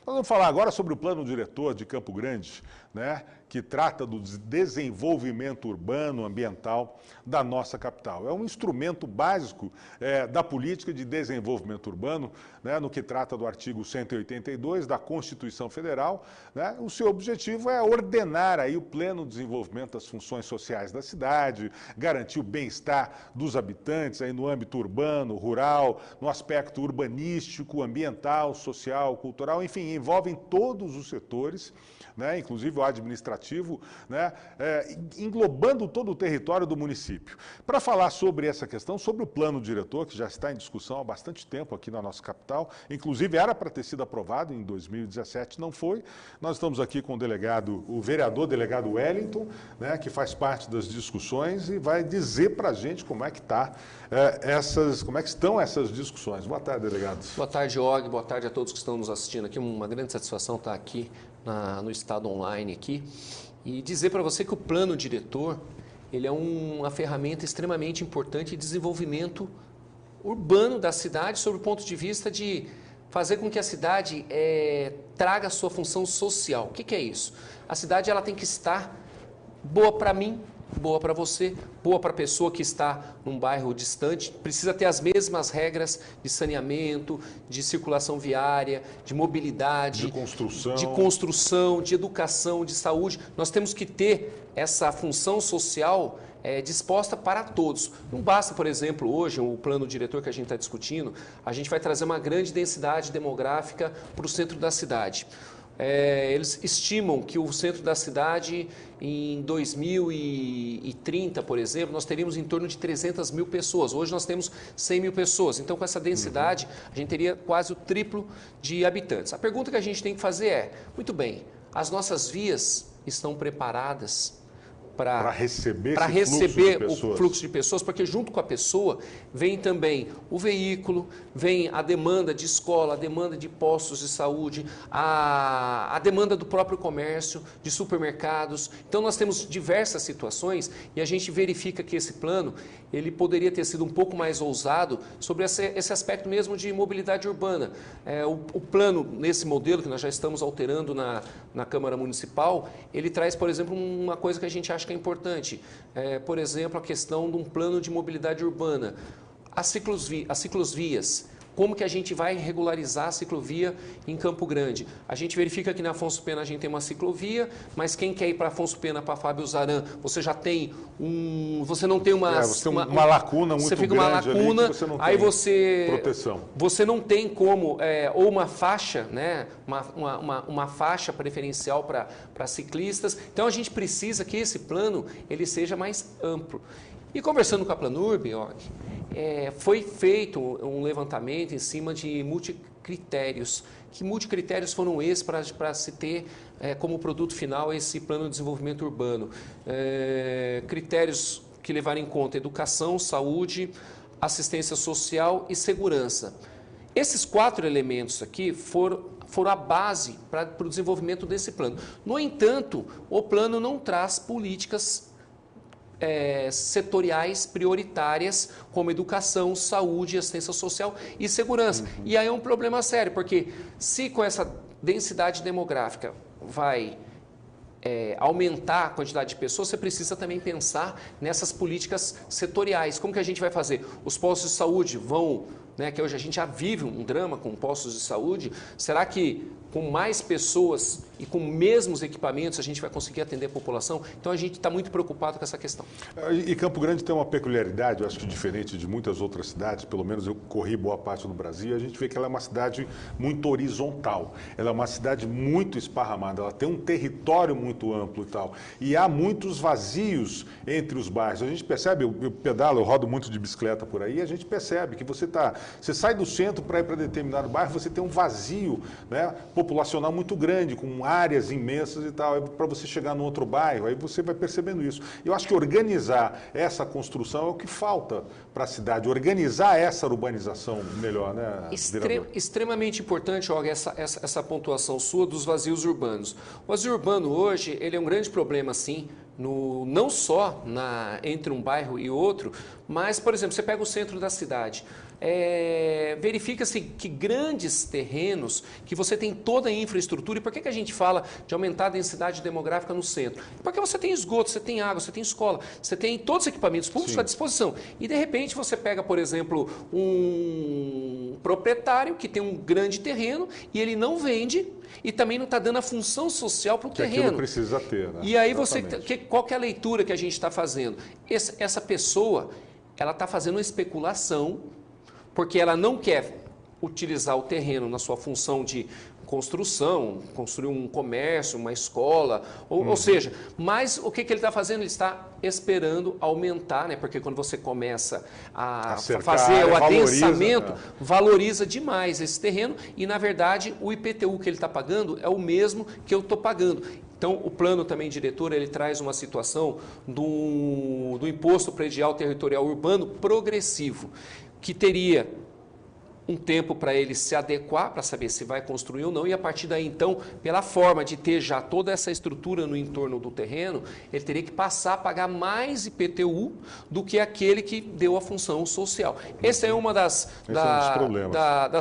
Nós vamos falar agora sobre o plano diretor de Campo Grande, né, que trata do desenvolvimento urbano, ambiental da nossa capital. É um instrumento básico da política de desenvolvimento urbano, né, no que trata do artigo 182 da Constituição Federal. Né, o seu objetivo é ordenar aí o pleno desenvolvimento das funções sociais da cidade, garantir o bem-estar dos habitantes aí no âmbito urbano, rural, no aspecto urbanístico, ambiental, social, cultural, enfim, envolvem todos os setores, né, inclusive o administrativo, né, englobando todo o território do município. Para falar sobre essa questão, sobre o plano diretor, que já está em discussão há bastante tempo aqui na nossa capital, inclusive era para ter sido aprovado em 2017, não foi. Nós estamos aqui com o vereador delegado Wellington, né, que faz parte das discussões e vai dizer para a gente como é que estão essas discussões. Boa tarde, delegado. Boa tarde, Og. Boa tarde a todos que estão nos assistindo aqui. Uma grande satisfação estar aqui no Estado Online aqui e dizer para você que o plano diretor ele é uma ferramenta extremamente importante de desenvolvimento urbano da cidade, sob o ponto de vista de fazer com que a cidade traga a sua função social. O que é isso? A cidade ela tem que estar boa para mim, boa para você, boa para a pessoa que está num bairro distante, precisa ter as mesmas regras de saneamento, de circulação viária, de mobilidade, de educação, de saúde. Nós temos que ter essa função social disposta para todos. Não basta, por exemplo, hoje, o plano diretor que a gente está discutindo, a gente vai trazer uma grande densidade demográfica para o centro da cidade. Eles estimam que o centro da cidade, em 2030, por exemplo, nós teríamos em torno de 300 mil pessoas. Hoje nós temos 100 mil pessoas. Então, com essa densidade, a gente teria quase o triplo de habitantes. A pergunta que a gente tem que fazer é, muito bem, as nossas vias estão preparadas para receber o fluxo de pessoas, porque junto com a pessoa vem também o veículo, vem a demanda de escola, a demanda de postos de saúde, a demanda do próprio comércio, de supermercados. Então nós temos diversas situações e a gente verifica que esse plano ele poderia ter sido um pouco mais ousado sobre esse aspecto mesmo de mobilidade urbana. O plano, nesse modelo que nós já estamos alterando na Câmara Municipal, ele traz, por exemplo, uma coisa que a gente acha que é importante. Por exemplo, a questão de um plano de mobilidade urbana. As ciclovias. Como que a gente vai regularizar a ciclovia em Campo Grande? A gente verifica que na Afonso Pena a gente tem uma ciclovia, mas quem quer ir para Afonso Pena, para Fábio Zaran, você já tem você não tem uma lacuna muito grande. Você fica uma lacuna, ali que você não aí tem você proteção. Você não tem como ou uma faixa, né, uma faixa preferencial para ciclistas. Então a gente precisa que esse plano ele seja mais amplo. E conversando com a Planurb, foi feito um levantamento em cima de multicritérios. Que multicritérios foram esses para se ter como produto final esse plano de desenvolvimento urbano? Critérios que levaram em conta educação, saúde, assistência social e segurança. Esses 4 elementos aqui foram a base para o desenvolvimento desse plano. No entanto, o plano não traz políticas setoriais prioritárias como educação, saúde, assistência social e segurança. E aí é um problema sério, porque se com essa densidade demográfica vai aumentar a quantidade de pessoas, você precisa também pensar nessas políticas setoriais. Como que a gente vai fazer? Os postos de saúde vão, que hoje a gente já vive um drama com postos de saúde, será que com mais pessoas e com mesmos equipamentos a gente vai conseguir atender a população? Então a gente está muito preocupado com essa questão. E Campo Grande tem uma peculiaridade, eu acho que diferente de muitas outras cidades, pelo menos eu corri boa parte no Brasil, a gente vê que ela é uma cidade muito horizontal, ela é uma cidade muito esparramada, ela tem um território muito amplo e tal, e há muitos vazios entre os bairros. A gente percebe, eu pedalo, eu rodo muito de bicicleta por aí, a gente percebe que você sai do centro para ir para determinado bairro, você tem um vazio, né, populacional muito grande, com áreas imensas e tal, para você chegar no outro bairro, aí você vai percebendo isso. Eu acho que organizar essa construção é o que falta para a cidade, organizar essa urbanização melhor, né, extremamente importante, Olga, essa pontuação sua dos vazios urbanos. O vazio urbano hoje, ele é um grande problema, sim, não só entre um bairro e outro, mas, por exemplo, você pega o centro da cidade. verifica-se que grandes terrenos, que você tem toda a infraestrutura, e por que a gente fala de aumentar a densidade demográfica no centro? Porque você tem esgoto, você tem água, você tem escola, você tem todos os equipamentos públicos à disposição. E de repente você pega, por exemplo, um proprietário que tem um grande terreno e ele não vende e também não está dando a função social para o terreno. Aquilo precisa ter, né? E aí qual que é a leitura que a gente está fazendo? Essa pessoa, ela está fazendo uma especulação porque ela não quer utilizar o terreno na sua função de construção, construir um comércio, uma escola, ou seja, mas o que ele está fazendo? Ele está esperando aumentar, né? Porque quando você começa a fazer o adensamento, valoriza demais esse terreno e, na verdade, o IPTU que ele está pagando é o mesmo que eu estou pagando. Então, o plano também diretor, ele traz uma situação do imposto predial territorial urbano progressivo, que teria um tempo para ele se adequar, para saber se vai construir ou não, e a partir daí, então, pela forma de ter já toda essa estrutura no entorno do terreno, ele teria que passar a pagar mais IPTU do que aquele que deu a função social. Essa é uma das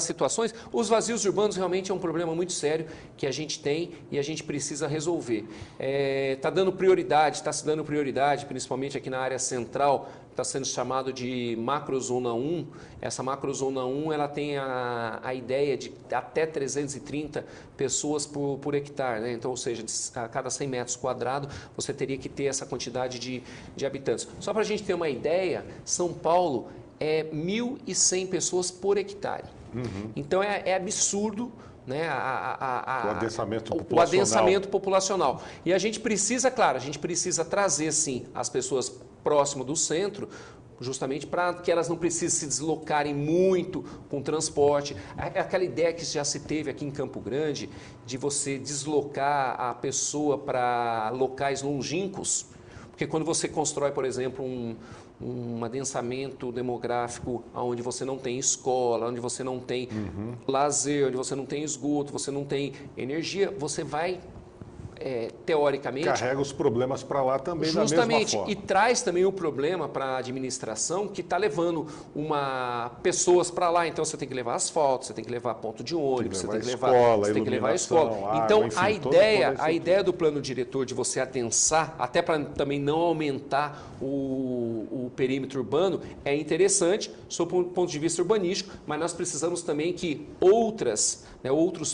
situações. Os vazios urbanos realmente é um problema muito sério que a gente tem e a gente precisa resolver. Está dando prioridade, está se dando prioridade, principalmente aqui na área central, está sendo chamado de macrozona 1. Essa macrozona 1 ela tem a ideia de até 330 pessoas por hectare, né? Então, ou seja, a cada 100 metros quadrados você teria que ter essa quantidade de habitantes. Só para a gente ter uma ideia, São Paulo é 1.100 pessoas por hectare. Então é absurdo, né, o adensamento populacional. E a gente precisa, claro, a gente precisa trazer sim as pessoas próximo do centro, justamente para que elas não precisem se deslocarem muito com transporte. É aquela ideia que já se teve aqui em Campo Grande, de você deslocar a pessoa para locais longínquos, porque quando você constrói, por exemplo, um adensamento demográfico onde você não tem escola, onde você não tem lazer, onde você não tem esgoto, você não tem energia, você vai teoricamente... Carrega os problemas para lá também da mesma forma. E traz também o problema para a administração que está levando pessoas para lá. Então, você tem que levar asfalto, você tem que levar ponto de ônibus, você tem que levar escola. Água, então, enfim, a ideia do plano diretor de você adensar, até para também não aumentar o perímetro urbano, é interessante, sob o ponto de vista urbanístico, mas nós precisamos também que outros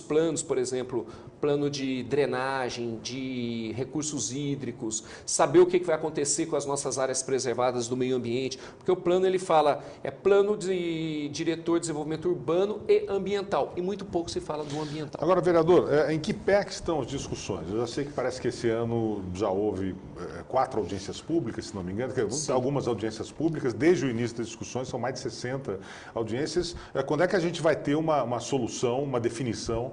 planos, por exemplo, plano de drenagem, de recursos hídricos, saber o que vai acontecer com as nossas áreas preservadas do meio ambiente, porque o plano ele fala, plano de diretor de desenvolvimento urbano e ambiental, e muito pouco se fala do ambiental. Agora, vereador, em que pé que estão as discussões? Eu já sei que parece que esse ano já houve 4 audiências públicas, se não me engano, algumas audiências públicas, desde o início das discussões, são mais de 60 audiências. Quando é que a gente vai ter uma solução, uma definição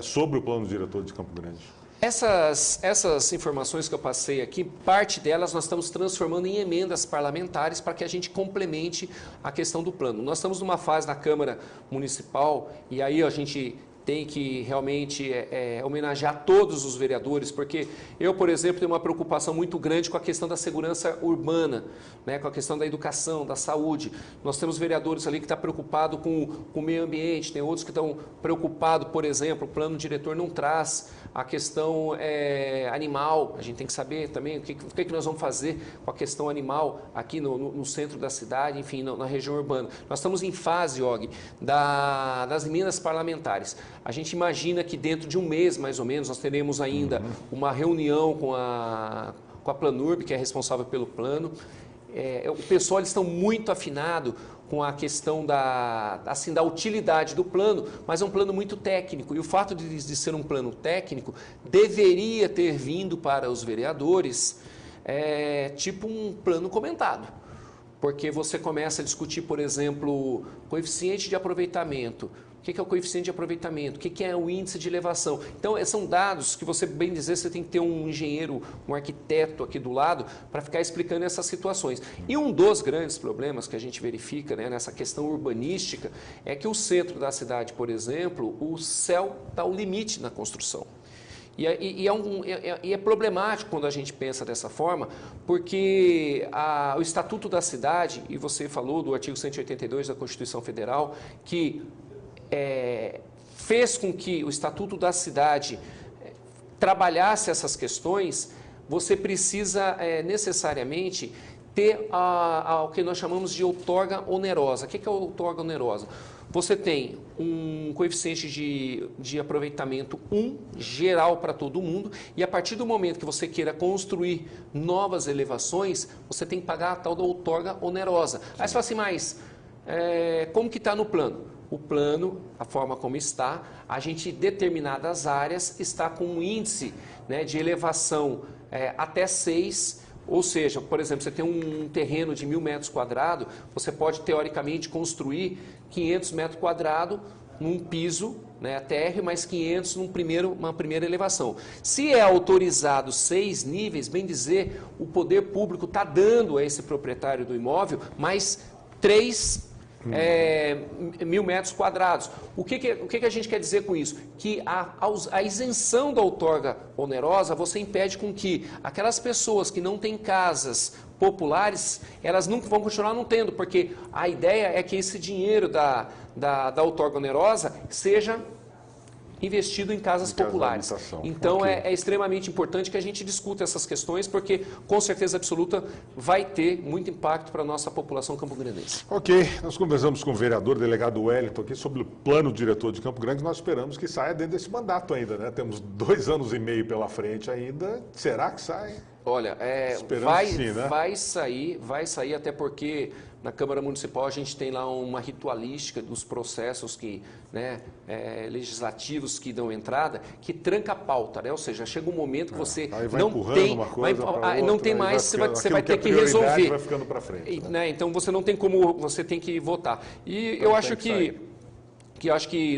sobre o plano diretor de Campo Grande? Essas informações que eu passei aqui, parte delas nós estamos transformando em emendas parlamentares para que a gente complemente a questão do plano. Nós estamos numa fase na Câmara Municipal e aí a gente tem que realmente homenagear todos os vereadores, porque eu, por exemplo, tenho uma preocupação muito grande com a questão da segurança urbana, né, com a questão da educação, da saúde. Nós temos vereadores ali que estão preocupados com o meio ambiente, tem outros que estão preocupados, por exemplo, o plano diretor não traz a questão animal. A gente tem que saber também o que nós vamos fazer com a questão animal aqui no centro da cidade, enfim, na região urbana. Nós estamos em fase, Og, das emendas parlamentares. A gente imagina que dentro de um mês, mais ou menos, nós teremos ainda uma reunião com a Planurb, que é responsável pelo plano. O pessoal eles estão muito afinado com a questão da utilidade do plano, mas é um plano muito técnico. E o fato de ser um plano técnico deveria ter vindo para os vereadores tipo um plano comentado. Porque você começa a discutir, por exemplo, coeficiente de aproveitamento. O que é o coeficiente de aproveitamento? O que é o índice de elevação? Então, são dados que você, bem dizer, você tem que ter um engenheiro, um arquiteto aqui do lado para ficar explicando essas situações. E um dos grandes problemas que a gente verifica, né, nessa questão urbanística é que o centro da cidade, por exemplo, o céu está ao limite na construção. E é problemático quando a gente pensa dessa forma, porque o Estatuto da Cidade, e você falou do artigo 182 da Constituição Federal, que fez com que o Estatuto da Cidade trabalhasse essas questões, você precisa necessariamente ter o que nós chamamos de outorga onerosa. O que é a outorga onerosa? Você tem um coeficiente de aproveitamento 1, geral para todo mundo, e a partir do momento que você queira construir novas elevações, você tem que pagar a tal da outorga onerosa. Aí você fala assim, mas como que está no plano? O plano, a forma como está, a gente em determinadas áreas está com um índice, né, de elevação até 6. Ou seja, por exemplo, você tem um terreno de 1.000 metros quadrados, você pode teoricamente construir 500 metros quadrados num piso, né, térreo, mais 500 numa primeira elevação. Se é autorizado 6 níveis, bem dizer, o poder público está dando a esse proprietário do imóvel mais 1.000 metros quadrados. O que a gente quer dizer com isso? Que a isenção da outorga onerosa, você impede com que aquelas pessoas que não têm casas populares, elas nunca vão continuar não tendo, porque a ideia é que esse dinheiro da outorga onerosa seja investido em casas populares. Então, okay, é extremamente importante que a gente discuta essas questões, porque, com certeza absoluta, vai ter muito impacto para a nossa população campograndense. Ok, nós conversamos com o vereador delegado Wellington aqui sobre o plano diretor de Campo Grande. Nós esperamos que saia dentro desse mandato ainda, né? Temos 2 anos e meio pela frente ainda. Será que sai? Olha, vai sair, até porque na Câmara Municipal a gente tem lá uma ritualística dos processos legislativos que dão entrada, que tranca a pauta, né? Ou seja, chega um momento que você não tem mais, você vai ter que resolver. Vai ficando para frente, né? Então você não tem como, você tem que votar. E eu acho que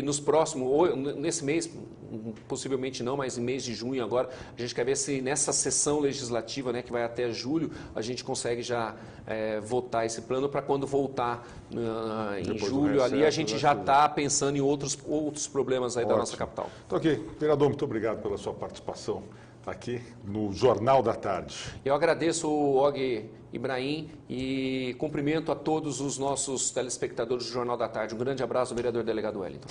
nos próximos, ou nesse mês, possivelmente não, mas em mês de junho agora, a gente quer ver se nessa sessão legislativa, né, que vai até julho, a gente consegue já votar esse plano para quando voltar em julho ali, a gente já está pensando em outros problemas aí da nossa capital. Então, ok. Vereador, muito obrigado pela sua participação aqui no Jornal da Tarde. Eu agradeço o Og Ibrahim e cumprimento a todos os nossos telespectadores do Jornal da Tarde. Um grande abraço, vereador delegado Wellington.